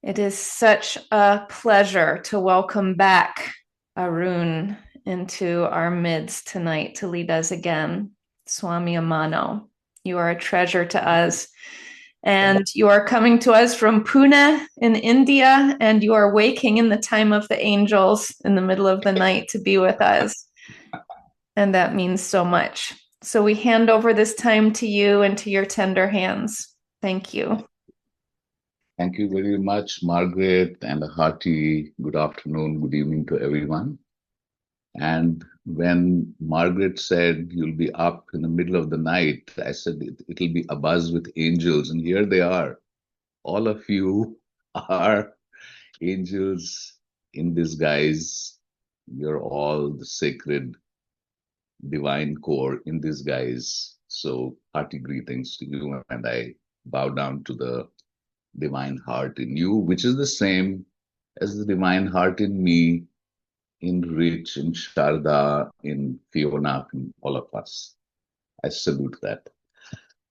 It is such a pleasure to welcome back Arun into our midst tonight to lead us again. Swami Amano, you are a treasure to us. And you are coming to us from Pune in India, and you are waking in the time of the angels in the middle of the night to be with us. And that means so much. So we hand over this time to you and to your tender hands. Thank you. Thank you very much, Margaret, and a hearty good afternoon, good evening to everyone. And when Margaret said you'll be up in the middle of the night, I said it'll be abuzz with angels. And here they are. All of you are angels in disguise. You're all the sacred divine core in disguise. So hearty greetings to you. And I bow down to the divine heart in you, which is the same as the divine heart in me, in Rich, in Sharda, in Fiona, in all of us. I salute that.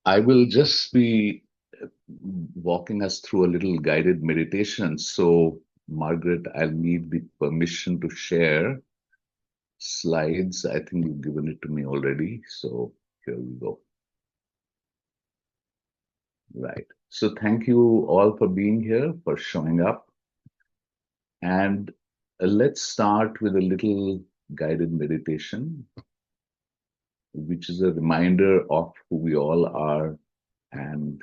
I will just be walking us through a little guided meditation. So, Margaret, I'll need the permission to share slides. I think you've given it to me already. So, here we go. Right. So, thank you all for being here, for showing up. And let's start with a little guided meditation, which is a reminder of who we all are and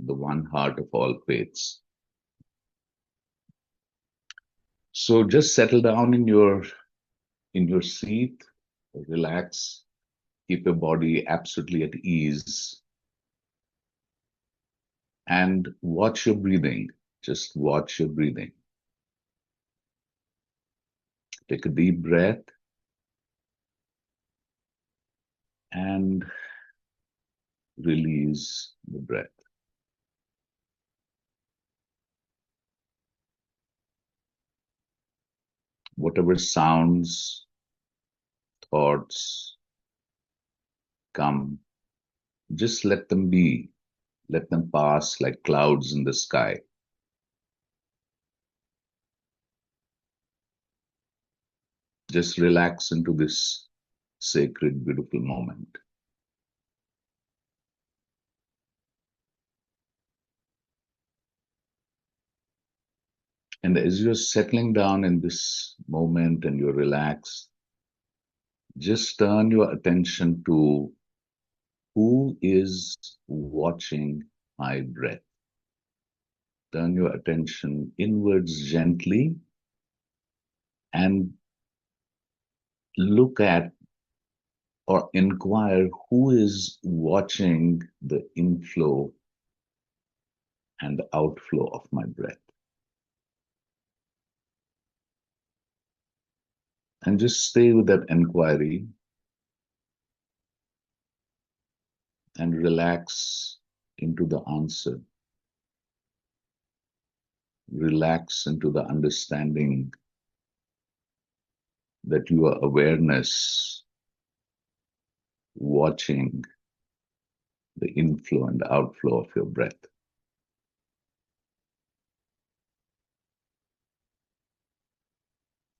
the one heart of all faiths. So just settle down in your seat, relax, keep your body absolutely at ease, and watch your breathing. Just watch your breathing. Take a deep breath and release the breath. Whatever sounds, thoughts come, just let them be. Let them pass like clouds in the sky. Just relax into this sacred, beautiful moment. And as you're settling down in this moment and you're relaxed, just turn your attention to who is watching my breath. Turn your attention inwards gently and look at or inquire who is watching the inflow and the outflow of my breath. And just stay with that inquiry and relax into the answer. Relax into the understanding that you are awareness watching the inflow and the outflow of your breath.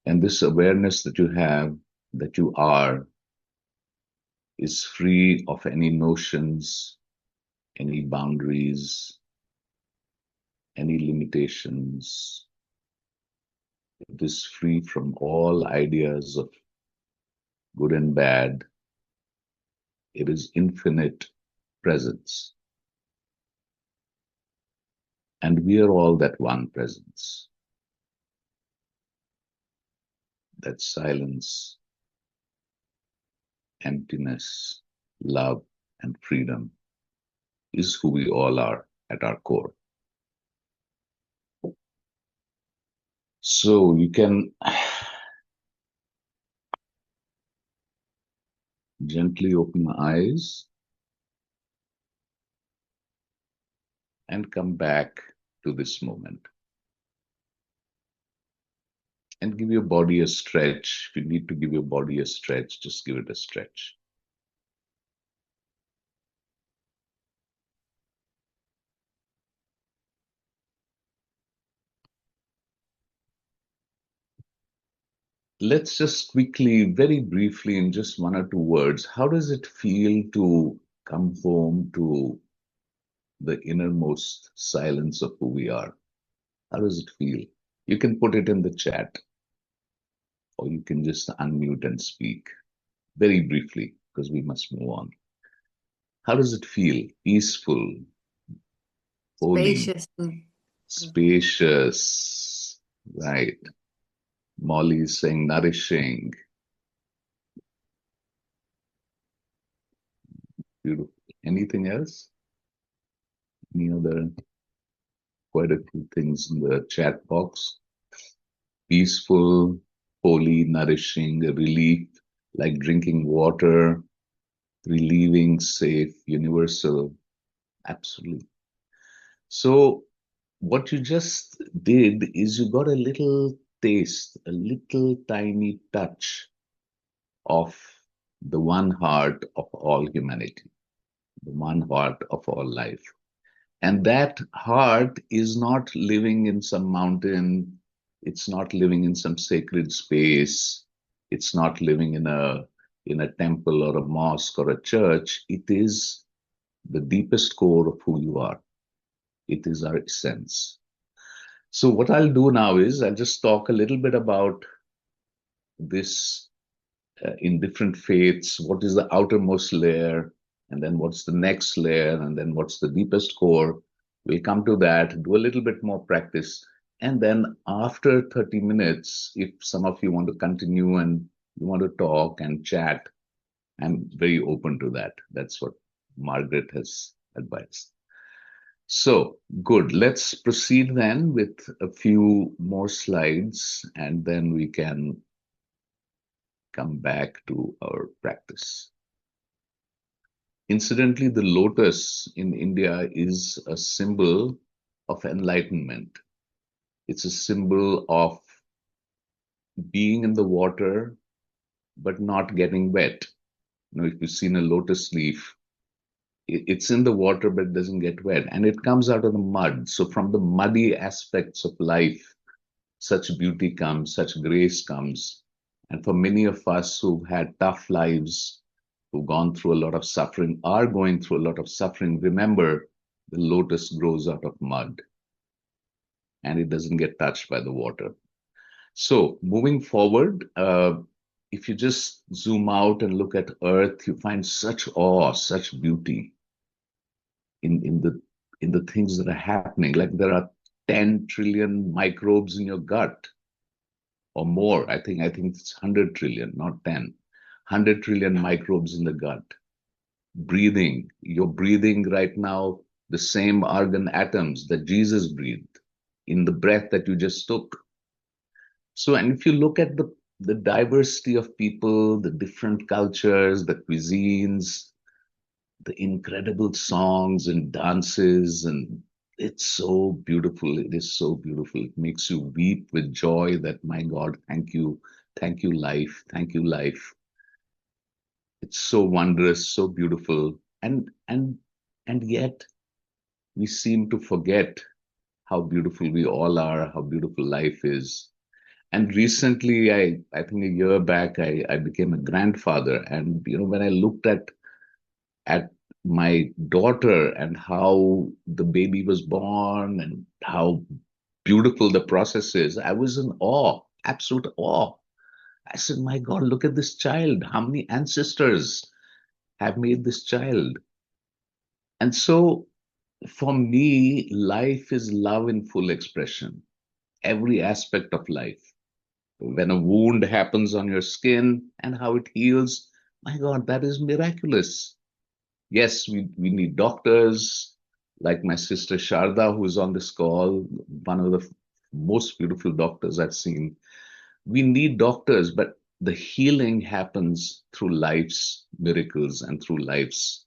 And this awareness that you have, that you are, is free of any notions, any boundaries, any limitations. It is free from all ideas of good and bad. It is infinite presence. And we are all that one presence. That silence, emptiness, love, and freedom is who we all are at our core. So you can gently open the eyes and come back to this moment. And give your body a stretch. If you need to give your body a stretch, just give it a stretch. let's just quickly, very briefly, in just one or two words, how does it feel to come home to the innermost silence of who we are? How does it feel? You can put it in the chat, or you can just unmute and speak very briefly because we must move on. How does it feel? Peaceful, holy, Spacious. spacious, right? Molly is saying nourishing, beautiful. Anything else? Any other? Quite a few things in the chat box. Peaceful, holy, nourishing, a relief, like drinking water, relieving, safe, universal. Absolutely. So, what you just did is you got a little taste, a little tiny touch of the one heart of all humanity, the one heart of all life. And that heart is not living in some mountain, it's not living in some sacred space, it's not living in a temple or a mosque or a church. It is the deepest core of who you are. It is our essence. So what I'll do now is I'll just talk a little bit about this in different faiths. What is the outermost layer? And then what's the next layer? And then what's the deepest core? We'll come to that, do a little bit more practice. And then after 30 minutes, if some of you want to continue and you want to talk and chat, I'm very open to that. That's what Margaret has advised. So good. Let's proceed then with a few more slides and then we can come back to our practice. Incidentally, the lotus in India is a symbol of enlightenment. It's a symbol of being in the water, but not getting wet. You know, if you've seen a lotus leaf, it's in the water, but it doesn't get wet. And it comes out of the mud. So from the muddy aspects of life, such beauty comes, such grace comes. And for many of us who've had tough lives, who've gone through a lot of suffering, are going through a lot of suffering, remember the lotus grows out of mud and it doesn't get touched by the water. So moving forward, if you just zoom out and look at Earth, you find such awe, such beauty in the things that are happening. Like there are 10 trillion microbes in your gut or more. I think it's 100 trillion, not 10. 100 trillion microbes in the gut. Breathing, you're breathing right now the same argon atoms that Jesus breathed in the breath that you just took. So, and if you look at the diversity of people, the different cultures, the cuisines, the incredible songs and dances, and it's so beautiful. It is so beautiful. It makes you weep with joy that, my God, thank you, life, thank you, life. It's so wondrous, so beautiful, and yet we seem to forget how beautiful we all are, how beautiful life is. And recently, I think a year back, I became a grandfather, and you know, when I looked at my daughter and how the baby was born and how beautiful the process is, I was in awe, absolute awe. I said, my God, look at this child. How many ancestors have made this child? And so for me, life is love in full expression, every aspect of life. When a wound happens on your skin and how it heals, my God, that is miraculous. Yes, we need doctors, like my sister Sharda, who's on this call, one of the most beautiful doctors I've seen. We need doctors, but the healing happens through life's miracles and through life's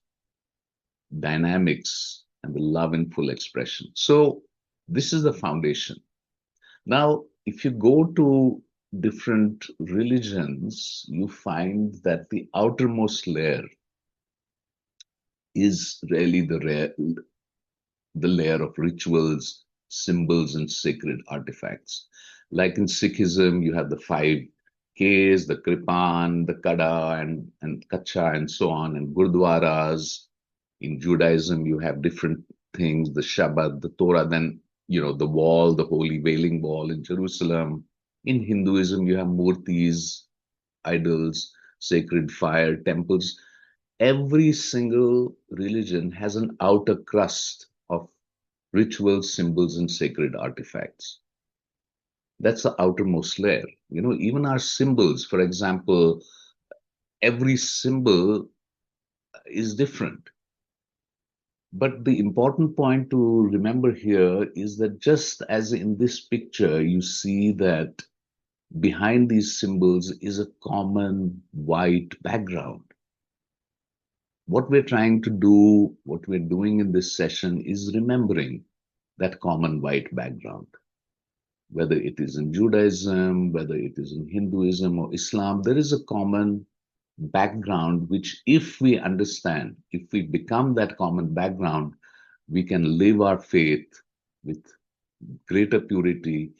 dynamics and the love in full expression. So this is the foundation. Now, if you go to different religions, you find that the outermost layer is really the layer of rituals, symbols, and sacred artifacts. Like in Sikhism, you have the five caves, the Kripan, the Kada, and Kacha, and so on, and Gurdwaras. In Judaism, you have different things, the Shabbat, the Torah, then, the wall, the holy wailing wall in Jerusalem. In Hinduism, you have murtis, idols, sacred fire, temples. Every single religion has an outer crust of rituals, symbols, and sacred artifacts. That's the outermost layer. Even our symbols, for example, every symbol is different. But the important point to remember here is that just as in this picture, you see that behind these symbols is a common white background. What we're trying to do, what we're doing in this session is remembering that common white background. Whether it is in Judaism, whether it is in Hinduism or Islam, there is a common background which, if we understand, if we become that common background, we can live our faith with greater purity,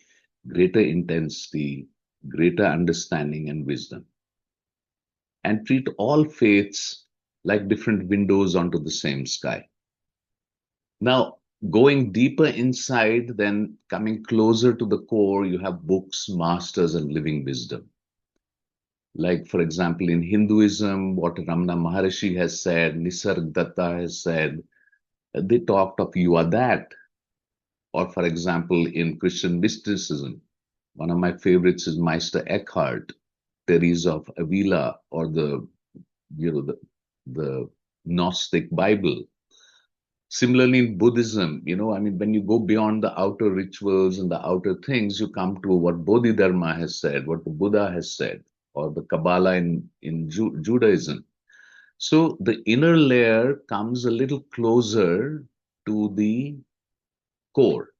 greater intensity, greater understanding and wisdom, and treat all faiths like different windows onto the same sky. Now, going deeper inside, then coming closer to the core, you have books, masters, and living wisdom. Like, for example, in Hinduism, what Ramana Maharishi has said, Nisargadatta has said, they talked of you are that. Or, for example, in Christian mysticism, one of my favorites is Meister Eckhart, Teresa of Avila, or the Gnostic Bible. Similarly, in Buddhism, when you go beyond the outer rituals and the outer things, you come to what Bodhidharma has said, what the Buddha has said, or the Kabbalah in Judaism. So the inner layer comes a little closer to the core,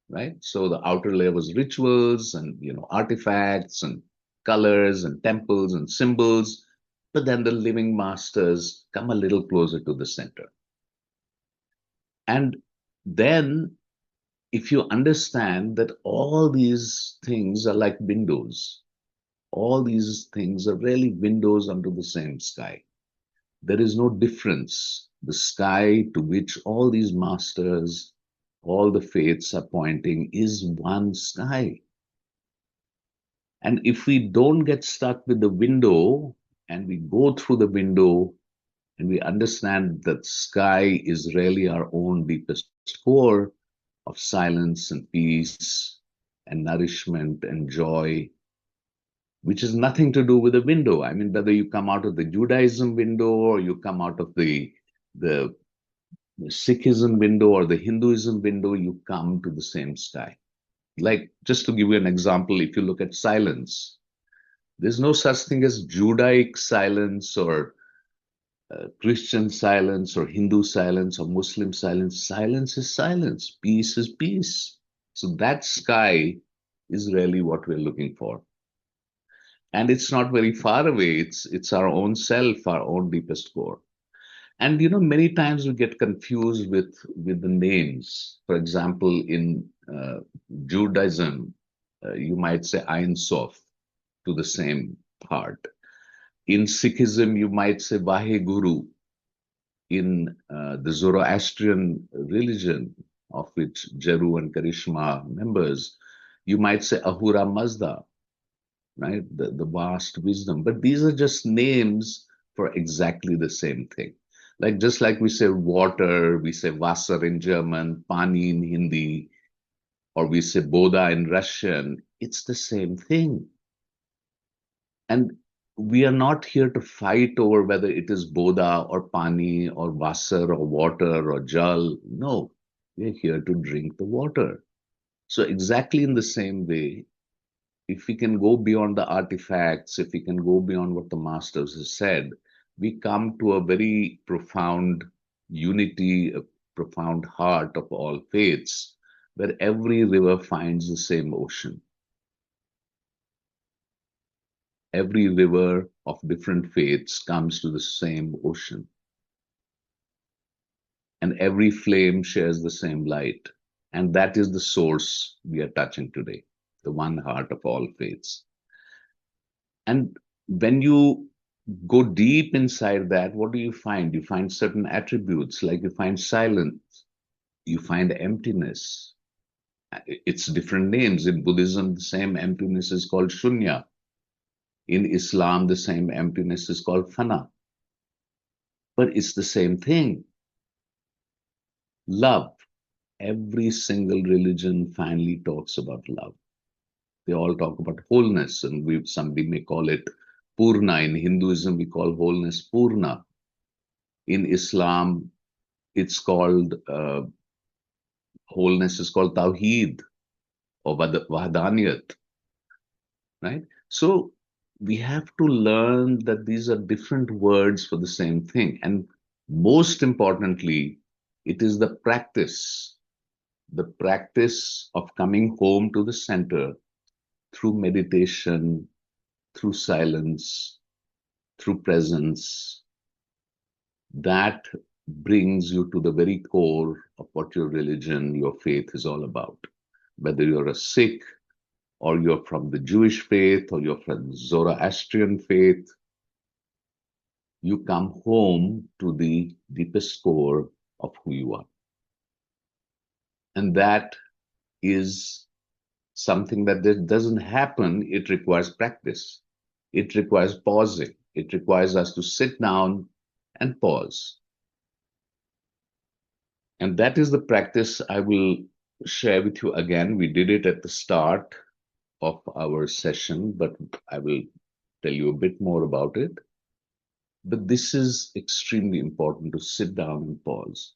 right? So the outer layer was rituals and artifacts and colors and temples and symbols, but then the living masters come a little closer to the center. And then if you understand that all these things are like windows, all these things are really windows onto the same sky. There is no difference. The sky to which all these masters, all the faiths are pointing is one sky. And if we don't get stuck with the window and we go through the window and we understand that sky is really our own deepest core of silence and peace and nourishment and joy, which has nothing to do with the window. I mean, whether you come out of the Judaism window or you come out of the Sikhism window or the Hinduism window, you come to the same sky. Like, just to give you an example, if you look at silence, there's no such thing as Judaic silence or Christian silence or Hindu silence or Muslim silence. Silence is silence. Peace is peace. So that sky is really what we're looking for. And it's not very far away. It's our own self, our own deepest core. And many times we get confused with the names. For example, in Judaism, you might say Ein Sof to the same heart. In Sikhism, you might say Vaheguru. In the Zoroastrian religion, of which Jeru and Karishma members, you might say Ahura Mazda, right? The vast wisdom. But these are just names for exactly the same thing. Like just like we say water, we say Wasser in German, Pani in Hindi, or we say Boda in Russian, it's the same thing. And we are not here to fight over whether it is Boda or Pani or Wasser or water or Jal. No, we are here to drink the water. So exactly in the same way, if we can go beyond the artifacts, if we can go beyond what the masters have said, we come to a very profound unity, a profound heart of all faiths, where every river finds the same ocean. Every river of different faiths comes to the same ocean. And every flame shares the same light. And that is the source we are touching today, the one heart of all faiths. And when you go deep inside that, what do you find? You find certain attributes, like you find silence, you find emptiness. It's different names. In Buddhism, the same emptiness is called shunya. In Islam, the same emptiness is called fana. But it's the same thing. Love. Every single religion finally talks about love. They all talk about wholeness, and somebody may call it Purna. In Hinduism, we call wholeness Purna. In Islam, it's called wholeness is called Tawheed or Wahdaniyat, right? So we have to learn that these are different words for the same thing. And most importantly, it is the practice of coming home to the center through meditation, through silence, through presence, that brings you to the very core of what your religion, your faith is all about. Whether you're a Sikh, or you're from the Jewish faith, or you're from Zoroastrian faith, you come home to the deepest core of who you are. And that is something that doesn't happen. It requires practice. It requires pausing. It requires us to sit down and pause. And that is the practice I will share with you again. We did it at the start of our session, but I will tell you a bit more about it. But this is extremely important, to sit down and pause.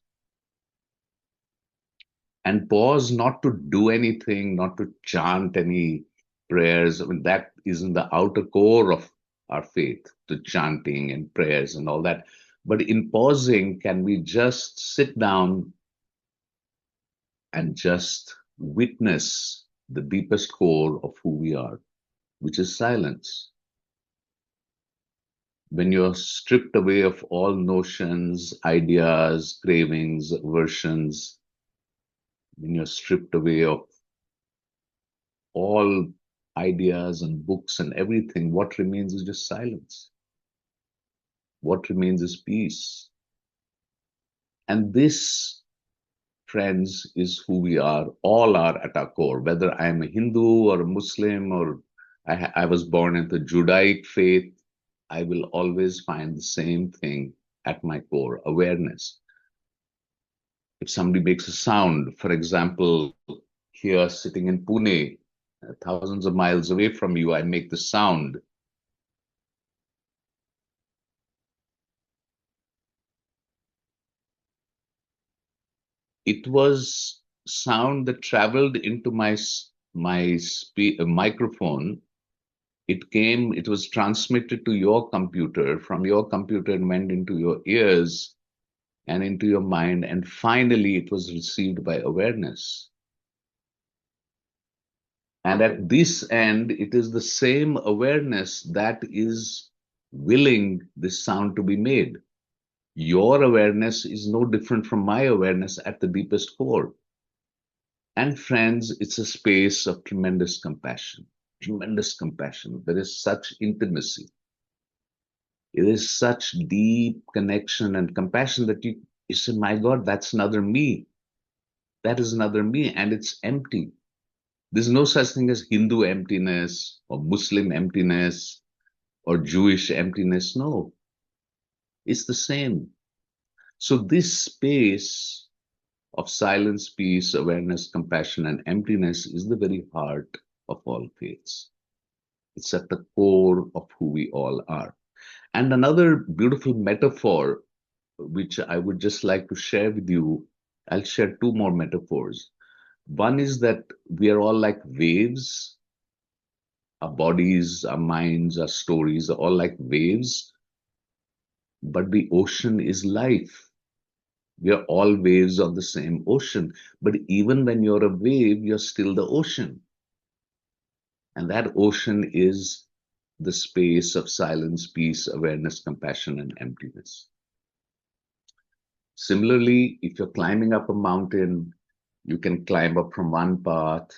And pause not to do anything, not to chant any prayers. I mean, that is in the outer core of our faith, the chanting and prayers and all that. But in pausing, can we just sit down and just witness the deepest core of who we are, which is silence? When you're stripped away of all notions, ideas, cravings, aversions, when you're stripped away of all ideas and books and everything, what remains is just silence. What remains is peace. And this, friends, is who we are. All are at our core. Whether I'm a Hindu or a Muslim, or I was born in the Judaic faith, I will always find the same thing at my core: awareness. If somebody makes a sound, for example, here sitting in Pune, thousands of miles away from you, I make the sound. It was sound that traveled into my microphone. It was transmitted to your computer, from your computer and went into your ears and into your mind, and finally it was received by awareness. And at this end, it is the same awareness that is willing this sound to be made. Your awareness is no different from my awareness at the deepest core. And friends, it's a space of tremendous compassion. Tremendous compassion. There is such intimacy. It is such deep connection and compassion that you say, my God, that's another me. That is another me, and it's empty. There's no such thing as Hindu emptiness or Muslim emptiness or Jewish emptiness. No, it's the same. So this space of silence, peace, awareness, compassion, and emptiness is the very heart of all faiths. It's at the core of who we all are. And another beautiful metaphor, which I would just like to share with you, I'll share two more metaphors. One is that we are all like waves. Our bodies, our minds, our stories are all like waves, but the ocean is life. We are all waves of the same ocean. But even when you're a wave, you're still the ocean. And that ocean is the space of silence, peace, awareness, compassion, and emptiness. Similarly, if you're climbing up a mountain, you can climb up from one path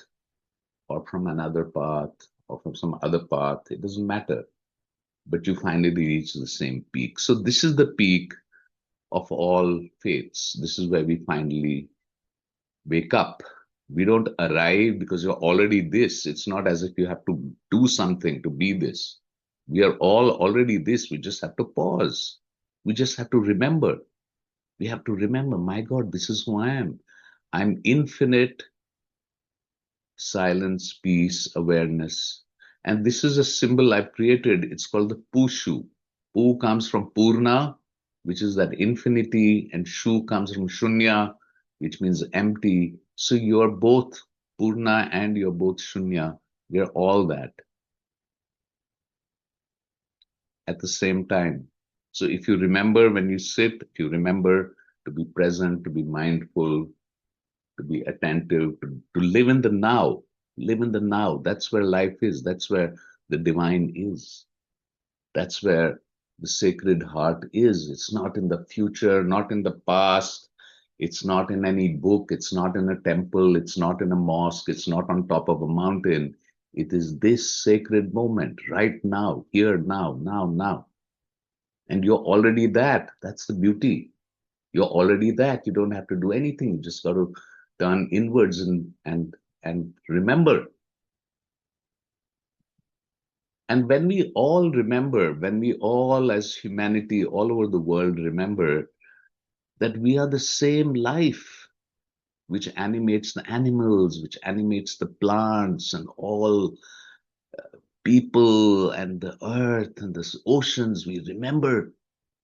or from another path or from some other path. It doesn't matter. but you finally reach the same peak. So this is the peak of all faiths. This is where we finally wake up. We don't arrive because you're already this. It's not as if you have to do something to be this. We are all already this. We just have to pause. We just have to remember. We have to remember, my God, this is who I am. I'm infinite silence, peace, awareness. And this is a symbol I've created. It's called the Pushu. Pu comes from Purna, which is that infinity, and Shu comes from Shunya, which means empty. So you're both Purna and you're both Shunya. You're all that at the same time. So if you remember when you sit, if you remember to be present, to be mindful, to be attentive, to live in the now, live in the now. That's where life is. That's where the divine is. That's where the sacred heart is. It's not in the future, not in the past. It's not in any book. It's not in a temple. It's not in a mosque. It's not on top of a mountain. It is this sacred moment right now, here, now, now, now. And you're already that. That's the beauty. You're already that. You don't have to do anything. You just got to turn inwards and remember. And when we all remember, when we all as humanity all over the world remember that we are the same life which animates the animals, which animates the plants and all people and the earth and the oceans, we remember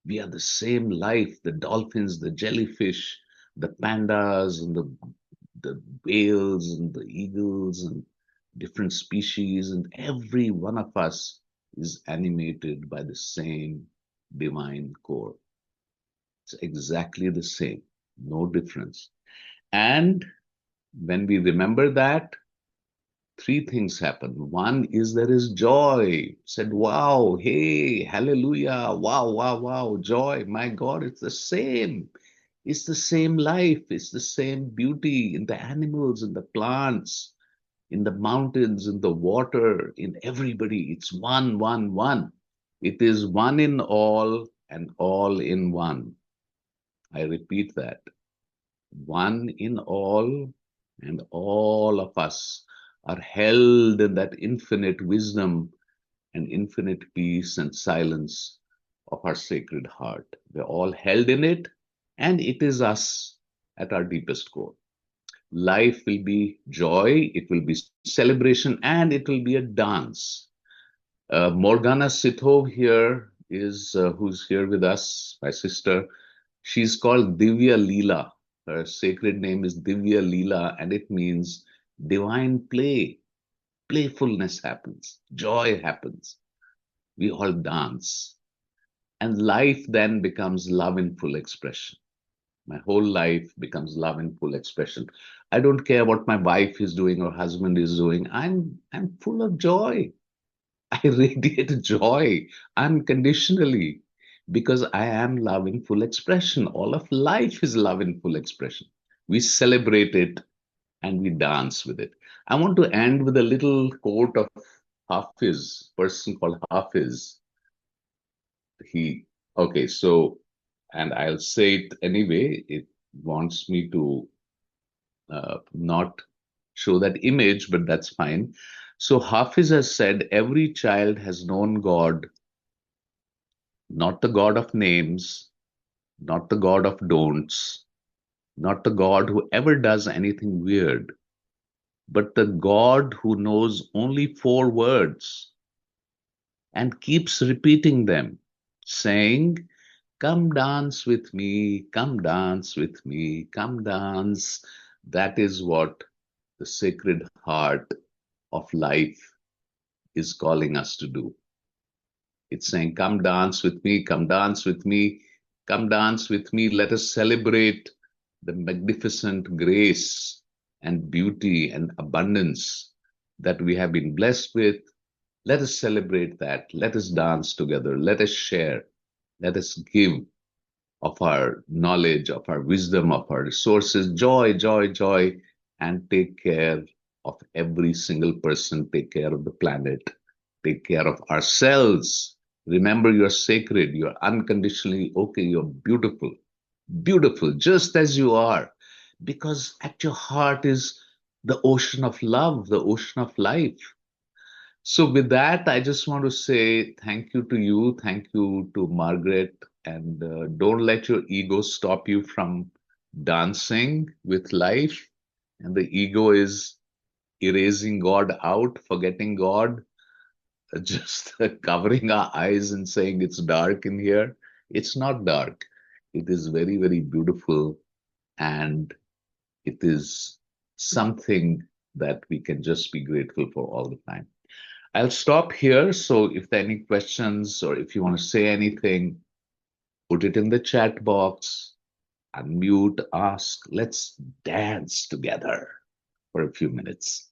we are the same life, the dolphins, the jellyfish, the pandas and the whales and the eagles and different species, and every one of us is animated by the same divine core. It's exactly the same, no difference. And when we remember that, three things happen. One is there is joy. Said, wow, hey, hallelujah, wow, wow, wow, joy. My God, it's the same. It's the same life. It's the same beauty in the animals, in the plants, in the mountains, in the water, in everybody. It's one, one, one. It is one in all and all in one. I repeat that. One in all, and all of us are held in that infinite wisdom and infinite peace and silence of our sacred heart. We're all held in it, and it is us at our deepest core. Life will be joy, it will be celebration, and it will be a dance. Morgana Sithov here is who's here with us, my sister. She's called Divya Leela. Her sacred name is Divya Leela, and it means divine play. Playfulness happens, joy happens. We all dance. And life then becomes love in full expression. My whole life becomes love in full expression. I don't care what my wife is doing or husband is doing. I'm full of joy. I radiate joy unconditionally because I am love in full expression. All of life is love in full expression. We celebrate it and we dance with it. I want to end with a little quote of Hafiz, person called Hafiz. He, okay, so, and I'll say it anyway. It wants me to not show that image, but that's fine. So Hafiz has said, every child has known God, not the God of names, not the God of don'ts, not the God who ever does anything weird, but the God who knows only four words and keeps repeating them, saying, come dance with me, come dance with me, come dance. That is what the sacred heart of life is calling us to do. It's saying, come dance with me, come dance with me, come dance with me. Let us celebrate the magnificent grace and beauty and abundance that we have been blessed with. Let us celebrate that. Let us dance together. Let us share. Let us give of our knowledge, of our wisdom, of our resources, joy, joy, joy, and take care of every single person, take care of the planet, take care of ourselves, Remember, you're sacred, you're unconditionally okay, you're beautiful, beautiful, just as you are, because at your heart is the ocean of love, the ocean of life. So, with that, I just want to say thank you to you, thank you to Margaret, and don't let your ego stop you from dancing with life. And the ego is erasing God out, forgetting God, just covering our eyes and saying it's dark in here. It's not dark. It is very, very beautiful, and it is something that we can just be grateful for all the time. I'll stop here. So if there are any questions or if you want to say anything, put it in the chat box, unmute, ask. Let's dance together for a few minutes.